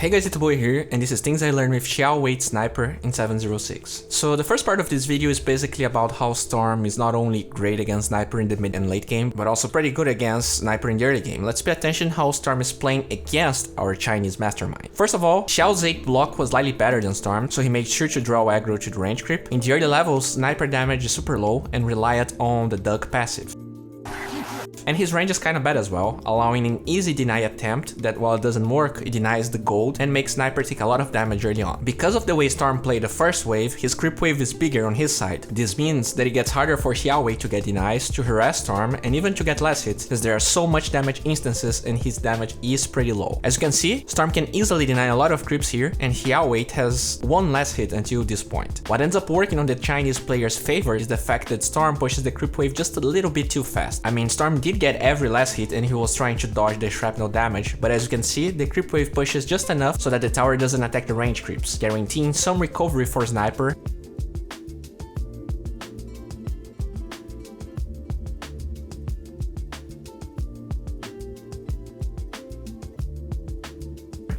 Hey guys, it's D.Bowie here, and this is things I learned with xiao8's sniper in 706. So the first part of this video is basically about how Storm is not only great against sniper in the mid and late game, but also pretty good against sniper in the early game. Let's pay attention how Storm is playing against our Chinese mastermind. First of all, Xiao's 8 block was slightly better than Storm, so he made sure to draw aggro to the range creep. In the early levels, sniper damage is super low and reliant on the duck passive. And his range is kinda bad as well, allowing an easy deny attempt that while it doesn't work, it denies the gold and makes Sniper take a lot of damage early on. Because of the way Storm played the first wave, his creep wave is bigger on his side. This means that it gets harder for xiao8 to get denies, to harass Storm, and even to get less hits, because there are so much damage instances and his damage is pretty low. As you can see, Storm can easily deny a lot of creeps here, and xiao8 has one less hit until this point. What ends up working on the Chinese player's favor is the fact that Storm pushes the creep wave just a little bit too fast. I mean, Storm did get every last hit and he was trying to dodge the shrapnel damage, but as you can see, the creep wave pushes just enough so that the tower doesn't attack the range creeps, guaranteeing some recovery for Sniper.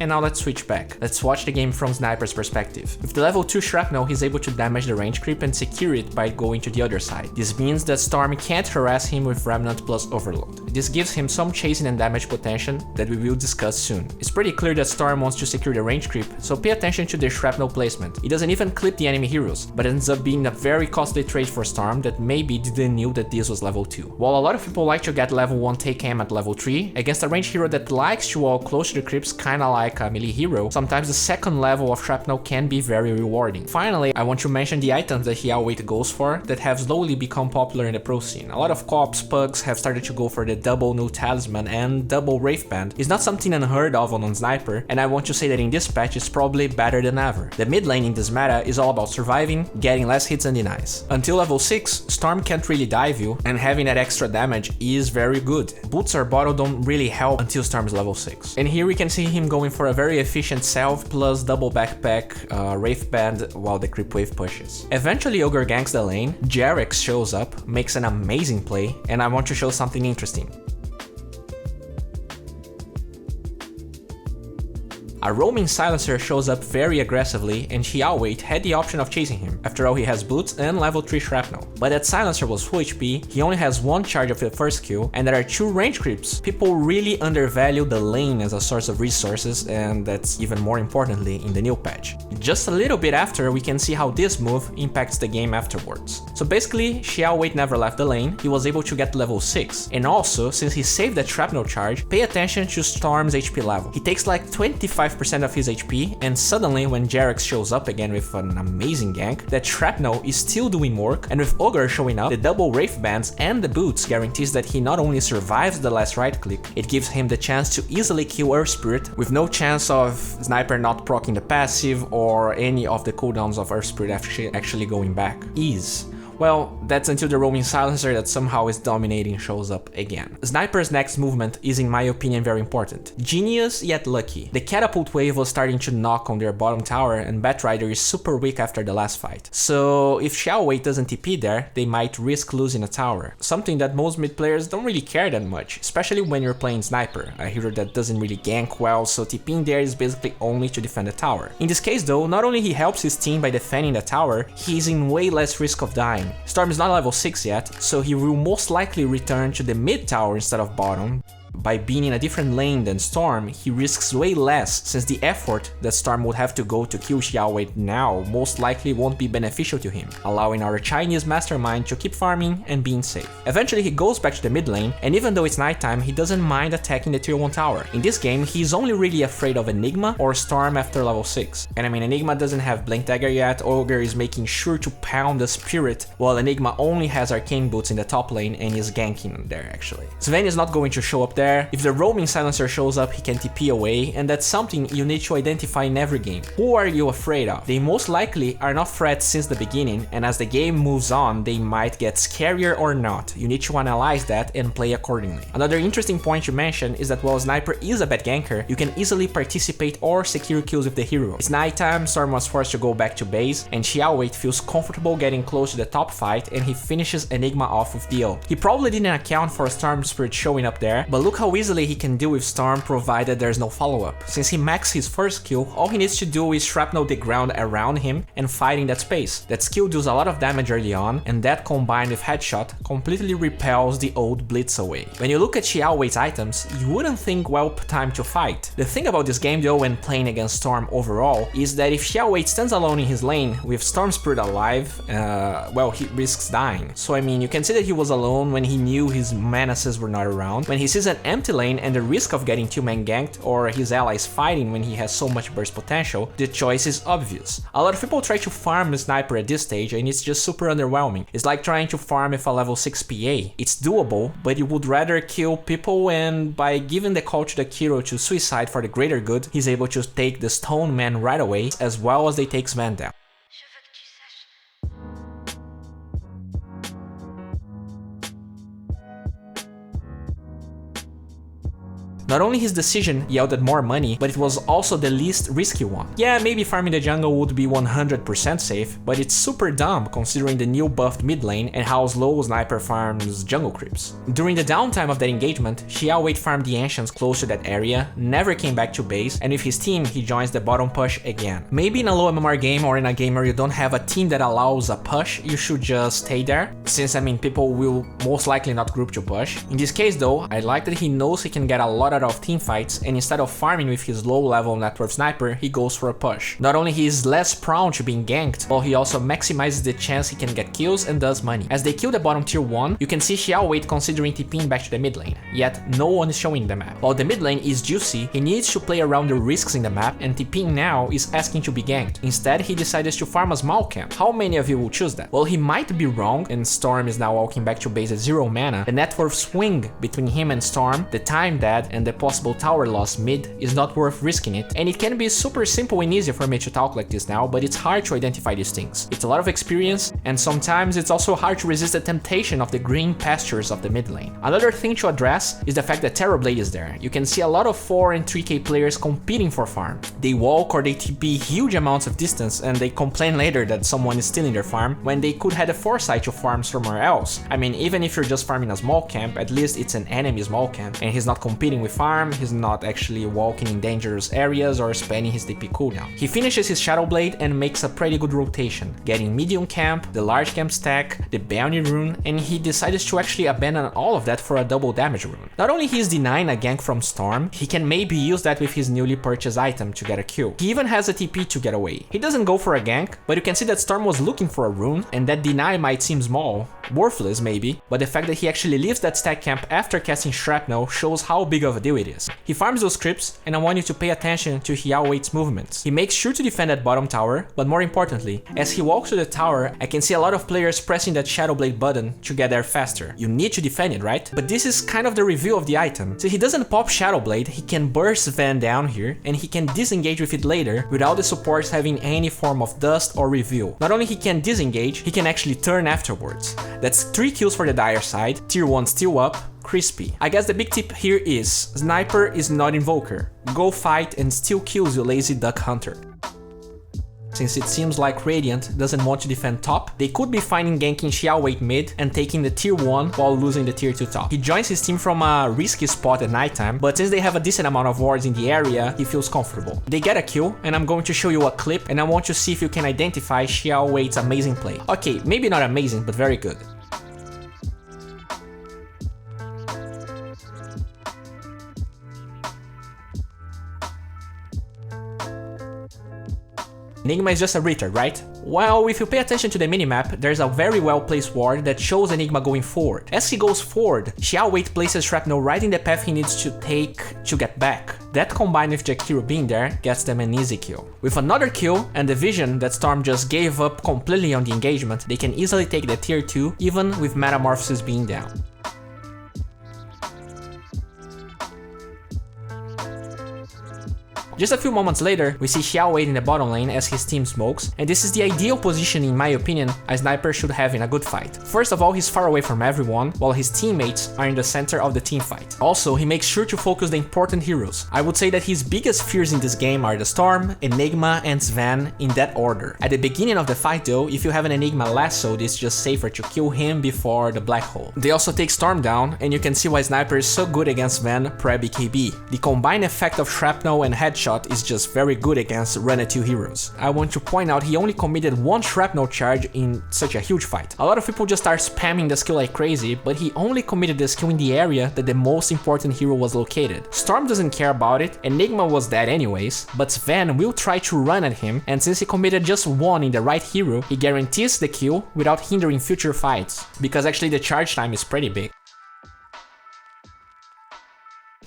And now let's switch back. Let's watch the game from Sniper's perspective. With the level 2 shrapnel, he's able to damage the range creep and secure it by going to the other side. This means that Storm can't harass him with Remnant plus Overload. This gives him some chasing and damage potential that we will discuss soon. It's pretty clear that Storm wants to secure the range creep, so pay attention to the shrapnel placement. He doesn't even clip the enemy heroes, but ends up being a very costly trade for Storm that maybe didn't know that this was level 2. While a lot of people like to get level 1 take aim at level 3, against a range hero that likes to walk close to the creeps kinda like a melee hero, sometimes the second level of shrapnel can be very rewarding. Finally, I want to mention the items that xiao8 goes for that have slowly become popular in the pro scene. A lot of co-ops pugs have started to go for the double new talisman and double wraith band. It's not something unheard of on Sniper, and I want to say that in this patch it's probably better than ever. The mid lane in this meta is all about surviving, getting less hits and denies. Until level 6, Storm can't really dive you, and having that extra damage is very good. Boots or bottle don't really help until Storm is level 6. And here we can see him going for a very efficient self plus double backpack, wraith band while the creep wave pushes. Eventually Ogre ganks the lane, Jarex shows up, makes an amazing play, and I want to show something interesting. A roaming silencer shows up very aggressively and xiao8 had the option of chasing him. After all, he has boots and level 3 shrapnel. But that silencer was full HP, he only has one charge of the first kill, and there are 2 range creeps. People really undervalue the lane as a source of resources, and that's even more importantly in the new patch. Just a little bit after, we can see how this move impacts the game afterwards. So basically, xiao8 never left the lane, he was able to get level 6. And also, since he saved that shrapnel charge, pay attention to Storm's HP level. He takes like 25% of his HP, and suddenly when Jarex shows up again with an amazing gank, that shrapnel is still doing work, and with Ogre showing up, the double wraith bands and the boots guarantees that he not only survives the last right click, it gives him the chance to easily kill Earth Spirit with no chance of Sniper not proccing the passive or any of the cooldowns of Earth Spirit actually going back. Ease. Well, that's until the roaming silencer that somehow is dominating shows up again. Sniper's next movement is in my opinion very important. Genius yet lucky. The catapult wave was starting to knock on their bottom tower and Batrider is super weak after the last fight. So if xiao8 doesn't TP there, they might risk losing a tower. Something that most mid players don't really care that much, especially when you're playing Sniper, a hero that doesn't really gank well, so TPing there is basically only to defend the tower. In this case though, not only he helps his team by defending the tower, he's in way less risk of dying. Storm is not level 6 yet, so he will most likely return to the mid tower instead of bottom. By being in a different lane than Storm, he risks way less, since the effort that Storm would have to go to kill xiao8 now most likely won't be beneficial to him, allowing our Chinese mastermind to keep farming and being safe. Eventually he goes back to the mid lane, and even though it's nighttime, he doesn't mind attacking the tier 1 tower. In this game, he's only really afraid of Enigma or Storm after level 6. And I mean, Enigma doesn't have Blink Dagger yet, Ogre is making sure to pound the Spirit, while Enigma only has Arcane Boots in the top lane and is ganking there actually. Sven is not going to show up there. If the roaming silencer shows up, he can TP away, and that's something you need to identify in every game. Who are you afraid of? They most likely are not threats since the beginning, and as the game moves on, they might get scarier or not. You need to analyze that and play accordingly. Another interesting point to mention is that while Sniper is a bad ganker, you can easily participate or secure kills with the hero. It's nighttime, Storm was forced to go back to base, and xiao8 feels comfortable getting close to the top fight, and he finishes Enigma off with the ult. He probably didn't account for Storm Spirit showing up there, but look look how easily he can deal with Storm provided there's no follow-up. Since he maxed his first kill, all he needs to do is shrapnel the ground around him and fight in that space. That skill deals a lot of damage early on, and that combined with headshot completely repels the old blitz away. When you look at xiao8's items, you wouldn't think, well, time to fight. The thing about this game though when playing against Storm overall is that if xiao8 stands alone in his lane with Storm Spirit alive, well, he risks dying. So I mean, you can see that he was alone when he knew his menaces were not around. When he sees an empty lane and the risk of getting two-man ganked or his allies fighting when he has so much burst potential, the choice is obvious. A lot of people try to farm a sniper at this stage and it's just super underwhelming. It's like trying to farm with a level 6 PA. It's doable, but you would rather kill people, and by giving the call to the hero to suicide for the greater good, he's able to take the stone man right away, as well as they take Sven down. Not only his decision yielded more money, but it was also the least risky one. Yeah, maybe farming the jungle would be 100% safe, but it's super dumb considering the new buffed mid lane and how slow Sniper farms jungle creeps. During the downtime of that engagement, xiao8 farmed the ancients close to that area, never came back to base, and with his team he joins the bottom push again. Maybe in a low MMR game or in a game where you don't have a team that allows a push, you should just stay there, since I mean people will most likely not group to push. In this case though, I like that he knows he can get a lot out of team fights, and instead of farming with his low level net worth sniper, he goes for a push. Not only he is less prone to being ganked, but he also maximizes the chance he can get kills and does money. As they kill the bottom tier 1, you can see xiao8 considering TPing back to the mid lane, yet no one is showing the map. While the mid lane is juicy, he needs to play around the risks in the map, and TPing now is asking to be ganked. Instead, he decides to farm a small camp. How many of you will choose that? Well, he might be wrong, and Storm is now walking back to base at 0 mana. The net worth swing between him and Storm, the time dead, and the possible tower loss mid is not worth risking it, and it can be super simple and easy for me to talk like this now, but it's hard to identify these things. It's a lot of experience, and sometimes it's also hard to resist the temptation of the green pastures of the mid lane. Another thing to address is the fact that Terrorblade is there. You can see a lot of 4 and 3k players competing for farm. They walk or they TP huge amounts of distance, and they complain later that someone is stealing their farm when they could have the foresight to farm somewhere else. I mean, even if you're just farming a small camp, at least it's an enemy small camp, and he's not competing with farm, he's not actually walking in dangerous areas or spending his DP cooldown. He finishes his Shadow Blade and makes a pretty good rotation, getting medium camp, the large camp stack, the bounty rune, and he decides to actually abandon all of that for a double damage rune. Not only he is denying a gank from Storm, he can maybe use that with his newly purchased item to get a kill. He even has a TP to get away. He doesn't go for a gank, but you can see that Storm was looking for a rune, and that deny might seem small, worthless maybe, but the fact that he actually leaves that stack camp after casting Shrapnel shows how big of a deal it is. He farms those creeps, and I want you to pay attention to xiao8's movements. He makes sure to defend that bottom tower, but more importantly, as he walks to the tower, I can see a lot of players pressing that Shadow Blade button to get there faster. You need to defend it, right? But this is kind of the reveal of the item. So he doesn't pop Shadow Blade, he can burst Van down here, and he can disengage with it later without the supports having any form of dust or reveal. Not only he can disengage, he can actually turn afterwards. That's 3 kills for the Dire side, tier 1 still up, crispy. I guess the big tip here is, Sniper is not Invoker. Go fight and still kills you lazy duck hunter. Since it seems like Radiant doesn't want to defend top, they could be finding ganking xiao8 mid and taking the tier 1 while losing the tier 2 top. He joins his team from a risky spot at nighttime, but since they have a decent amount of wards in the area, he feels comfortable. They get a kill, and I'm going to show you a clip, and I want to see if you can identify xiao8's amazing play. Okay, maybe not amazing, but very good. Enigma is just a retard, right? Well, if you pay attention to the minimap, there's a very well placed ward that shows Enigma going forward. As he goes forward, xiao8 places Shrapnel right in the path he needs to take to get back. That combined with Jakiro being there gets them an easy kill. With another kill and the vision that Storm just gave up completely on the engagement, they can easily take the tier 2 even with Metamorphosis being down. Just a few moments later, we see xiao8 in the bottom lane as his team smokes, and this is the ideal position in my opinion a sniper should have in a good fight. First of all, he's far away from everyone, while his teammates are in the center of the team fight. Also, he makes sure to focus the important heroes. I would say that his biggest fears in this game are the Storm, Enigma, and Sven in that order. At the beginning of the fight though, if you have an Enigma lassoed, it's just safer to kill him before the black hole. They also take Storm down, and you can see why Sniper is so good against Sven pre-BKB. The combined effect of Shrapnel and Headshot is just very good against Run 2 heroes. I want to point out he only committed one Shrapnel charge in such a huge fight. A lot of people just start spamming the skill like crazy, but he only committed the skill in the area that the most important hero was located. Storm doesn't care about it, Enigma was dead anyways, but Sven will try to run at him, and since he committed just one in the right hero, he guarantees the kill without hindering future fights, because actually the charge time is pretty big.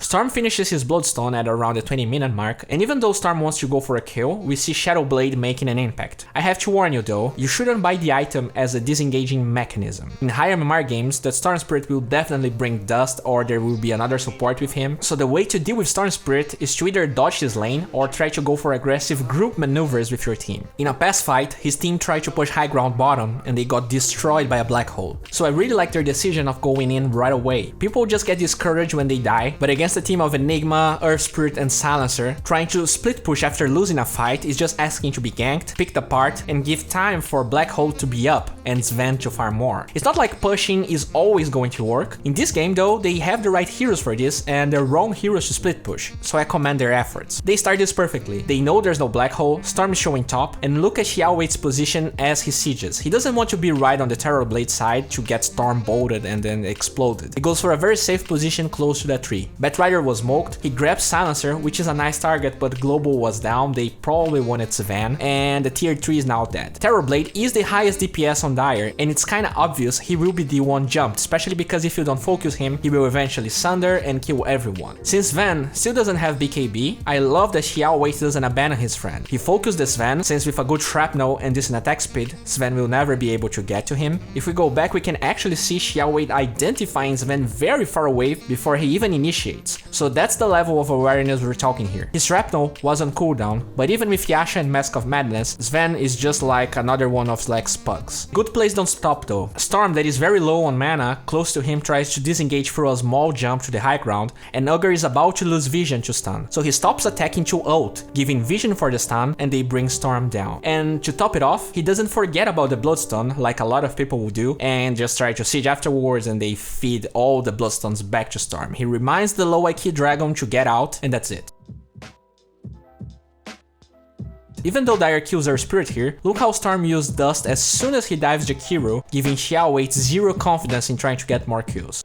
Storm finishes his Bloodstone at around the 20-minute mark, and even though Storm wants to go for a kill, we see Shadowblade making an impact. I have to warn you though, you shouldn't buy the item as a disengaging mechanism. In higher MMR games, the Storm Spirit will definitely bring dust or there will be another support with him, so the way to deal with Storm Spirit is to either dodge his lane or try to go for aggressive group maneuvers with your team. In a past fight, his team tried to push high ground bottom and they got destroyed by a black hole. So I really like their decision of going in right away. People just get discouraged when they die, but against a team of Enigma, Earth Spirit, and Silencer, trying to split push after losing a fight is just asking to be ganked, picked apart, and give time for Black Hole to be up and Sven to farm more. It's not like pushing is always going to work. In this game though, they have the right heroes for this and the wrong heroes to split push, so I commend their efforts. They start this perfectly. They know there's no Black Hole, Storm is showing top, and look at xiao8's position as he sieges. He doesn't want to be right on the Terrorblade side to get Storm bolted and then exploded. He goes for a very safe position close to that tree. Batrider was smoked, he grabs Silencer, which is a nice target, but Global was down, they probably wanted Sven, and the tier 3 is now dead. Terrorblade is the highest DPS on Dire, and it's kinda obvious he will be the one jumped, especially because if you don't focus him, he will eventually sunder and kill everyone. Since Sven still doesn't have BKB, I love that xiao8 doesn't abandon his friend. He focused the Sven, since with a good shrapnel and decent attack speed, Sven will never be able to get to him. If we go back, we can actually see xiao8 identifying Sven very far away before he even initiates, so that's the level of awareness we're talking here. His shrapnel was on cooldown, but even with Yasha and Mask of Madness, Sven is just like another one of Slack's pugs. Good plays don't stop though. Storm, that is very low on mana, close to him tries to disengage through a small jump to the high ground, and Ugger is about to lose vision to stun, so he stops attacking to ult, giving vision for the stun, and they bring Storm down. And to top it off, he doesn't forget about the Bloodstone like a lot of people will do, and just try to siege afterwards and they feed all the Bloodstones back to Storm. He reminds the low IQ dragon to get out, and that's it. Even though Dire kills our spirit here, look how Storm used Dust as soon as he dives the hero, giving xiao8 zero confidence in trying to get more kills.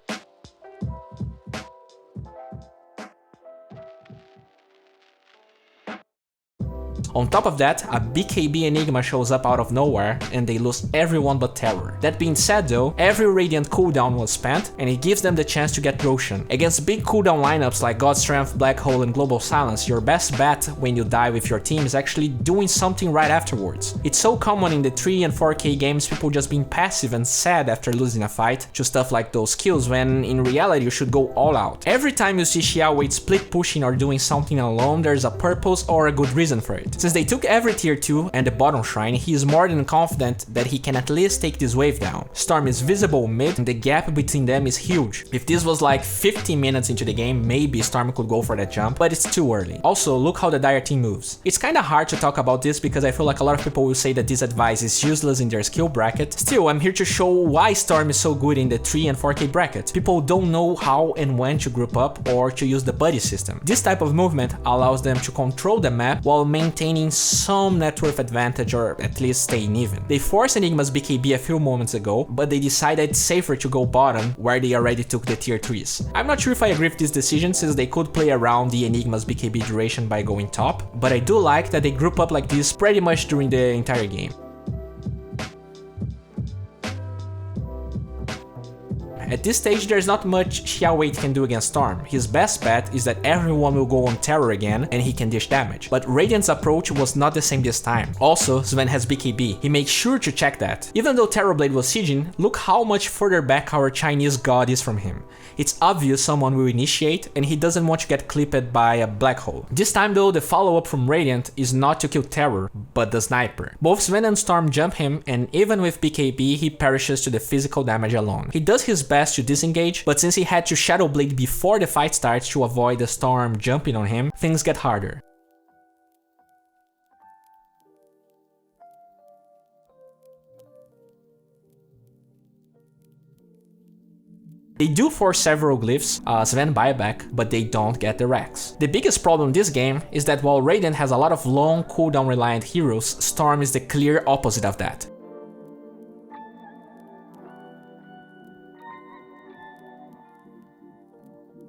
On top of that, a BKB Enigma shows up out of nowhere and they lose everyone but Terror. That being said though, every Radiant cooldown was spent and it gives them the chance to get Roshan. Against big cooldown lineups like God Strength, Black Hole and Global Silence, your best bet when you die with your team is actually doing something right afterwards. It's so common in the 3 and 4K games, people just being passive and sad after losing a fight to stuff like those kills, when in reality you should go all out. Every time you see xiao8 split pushing or doing something alone, there's a purpose or a good reason for it. Since they took every tier 2 and the bottom shrine, he is more than confident that he can at least take this wave down. Storm is visible mid and the gap between them is huge. If this was like 15 minutes into the game, maybe Storm could go for that jump, but it's too early. Also, look how the Dire team moves. It's kinda hard to talk about this because I feel like a lot of people will say that this advice is useless in their skill bracket. Still, I'm here to show why Storm is so good in the 3 and 4K bracket. People don't know how and when to group up or to use the buddy system. This type of movement allows them to control the map while maintaining some net worth advantage or at least staying even. They forced Enigma's BKB a few moments ago, but they decided it's safer to go bottom where they already took the tier 3s. I'm not sure if I agree with this decision since they could play around the Enigma's BKB duration by going top, but I do like that they group up like this pretty much during the entire game. At this stage, there's not much xiao8 can do against Storm. His best bet is that everyone will go on Terror again and he can dish damage. But Radiant's approach was not the same this time. Also, Sven has BKB. He made sure to check that. Even though Terrorblade was sieging, look how much further back our Chinese god is from him. It's obvious someone will initiate and he doesn't want to get clipped by a black hole. This time though, the follow-up from Radiant is not to kill Terror, but the sniper. Both Sven and Storm jump him, and even with BKB, he perishes to the physical damage alone. He does his best to disengage, but since he had to Shadow Blade before the fight starts to avoid the Storm jumping on him, things get harder. They do force several glyphs, Sven buyback, but they don't get the Rex. The biggest problem in this game is that while Radiant has a lot of long cooldown reliant heroes, Storm is the clear opposite of that.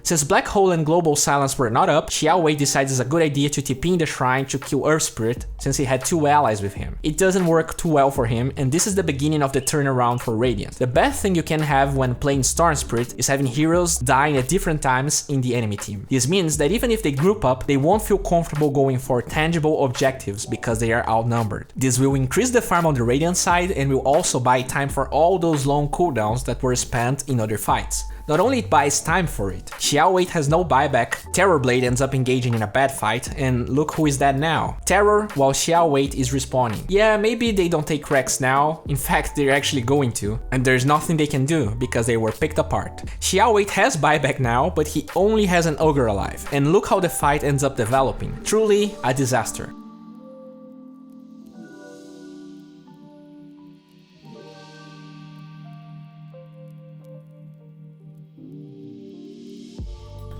Since Black Hole and Global Silence were not up, xiao8 decides it's a good idea to TP in the shrine to kill Earth Spirit, since he had 2 allies with him. It doesn't work too well for him, and this is the beginning of the turnaround for Radiant. The best thing you can have when playing Storm Spirit is having heroes dying at different times in the enemy team. This means that even if they group up, they won't feel comfortable going for tangible objectives because they are outnumbered. This will increase the farm on the Radiant side and will also buy time for all those long cooldowns that were spent in other fights. Not only it buys time for it, xiao8 has no buyback, Terrorblade ends up engaging in a bad fight, and look who is dead now. Terror, while xiao8 is respawning. Yeah, maybe they don't take Rex now, in fact they're actually going to, and there's nothing they can do because they were picked apart. xiao8 has buyback now, but he only has an Ogre alive, and look how the fight ends up developing. Truly a disaster.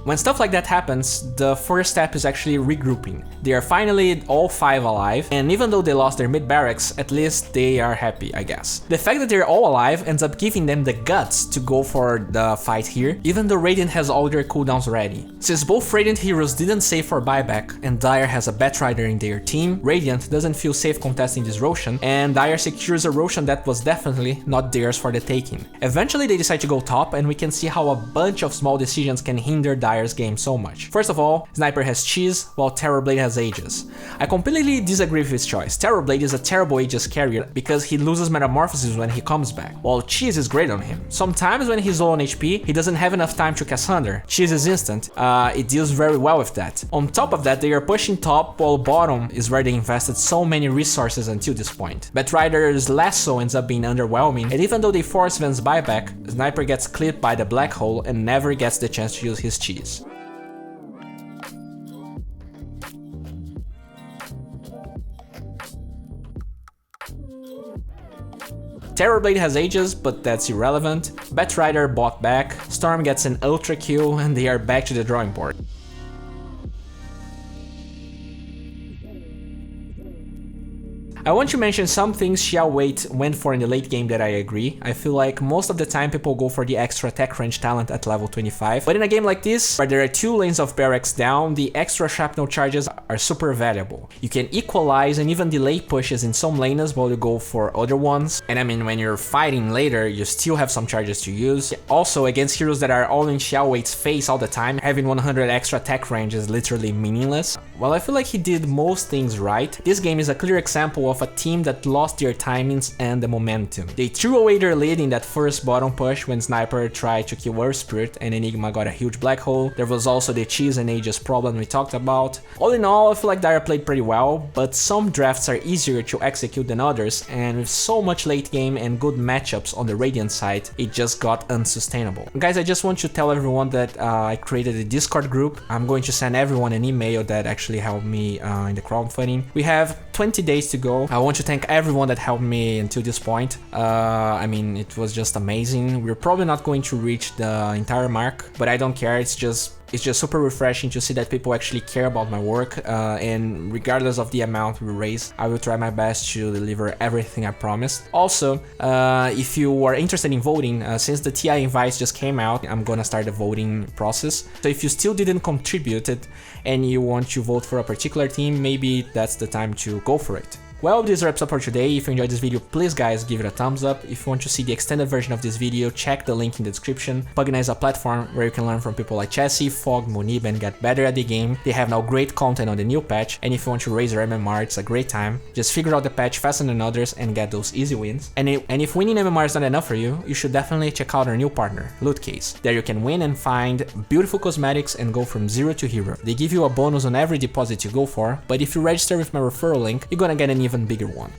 When stuff like that happens, the first step is actually regrouping. They are finally all 5 alive, and even though they lost their mid barracks, at least they are happy, I guess. The fact that they're all alive ends up giving them the guts to go for the fight here, even though Radiant has all their cooldowns ready. Since both Radiant heroes didn't save for buyback, and Dire has a Batrider in their team, Radiant doesn't feel safe contesting this Roshan, and Dire secures a Roshan that was definitely not theirs for the taking. Eventually they decide to go top, and we can see how a bunch of small decisions can hinder Dire's game so much. First of all, Sniper has Cheese, while Terrorblade has Aegis. I completely disagree with his choice. Terrorblade is a terrible Aegis carrier because he loses Metamorphosis when he comes back, while Cheese is great on him. Sometimes when he's low on HP, he doesn't have enough time to cast Thunder. Cheese is instant, it deals very well with that. On top of that, they are pushing top, while bottom is where they invested so many resources until this point. Batrider's Lasso ends up being underwhelming, and even though they force Sven's buyback, Sniper gets clipped by the Black Hole and never gets the chance to use his Cheese. Terrorblade has Aegis, but that's irrelevant. Batrider bought back, Storm gets an ultra kill, and they are back to the drawing board. I want to mention some things xiao8 went for in the late game that I agree. I feel like most of the time people go for the extra tech range talent at level 25, but in a game like this, where there are 2 lanes of barracks down, the extra shrapnel charges are super valuable. You can equalize and even delay pushes in some lanes while you go for other ones, and I mean when you're fighting later, you still have some charges to use. Also, against heroes that are all in xiao8's face all the time, having 100 extra tech range is literally meaningless. While I feel like he did most things right, this game is a clear example of a team that lost their timings and the momentum. They threw away their lead in that first bottom push when Sniper tried to kill Earth Spirit and Enigma got a huge black hole. There was also the Cheese and Aegis problem we talked about. All in all, I feel like Dire played pretty well, but some drafts are easier to execute than others, and with so much late game and good matchups on the Radiant side, it just got unsustainable. Guys, I just want to tell everyone that I created a Discord group. I'm going to send everyone an email that actually helped me in the crowdfunding. We have 20 days to go. I want to thank everyone that helped me until this point. I mean, it was just amazing. We're probably not going to reach the entire mark, but I don't care. It's just super refreshing to see that people actually care about my work, and regardless of the amount we raise, I will try my best to deliver everything I promised. Also, if you are interested in voting, since the TI invites just came out, I'm gonna start the voting process. So if you still didn't contribute it and you want to vote for a particular team, maybe that's the time to go for it. Well, this wraps up for today. If you enjoyed this video, please guys give it a thumbs up. If you want to see the extended version of this video, check the link in the description. Pugna is a platform where you can learn from people like Chessie, Fog, Munib, and get better at the game. They have now great content on the new patch, and if you want to raise your MMR, it's a great time. Just figure out the patch faster than others and get those easy wins. And if winning MMR is not enough for you, you should definitely check out our new partner, Lootcase. There you can win and find beautiful cosmetics and go from zero to hero. They give you a bonus on every deposit you go for, but if you register with my referral link, you're gonna get an even bigger one.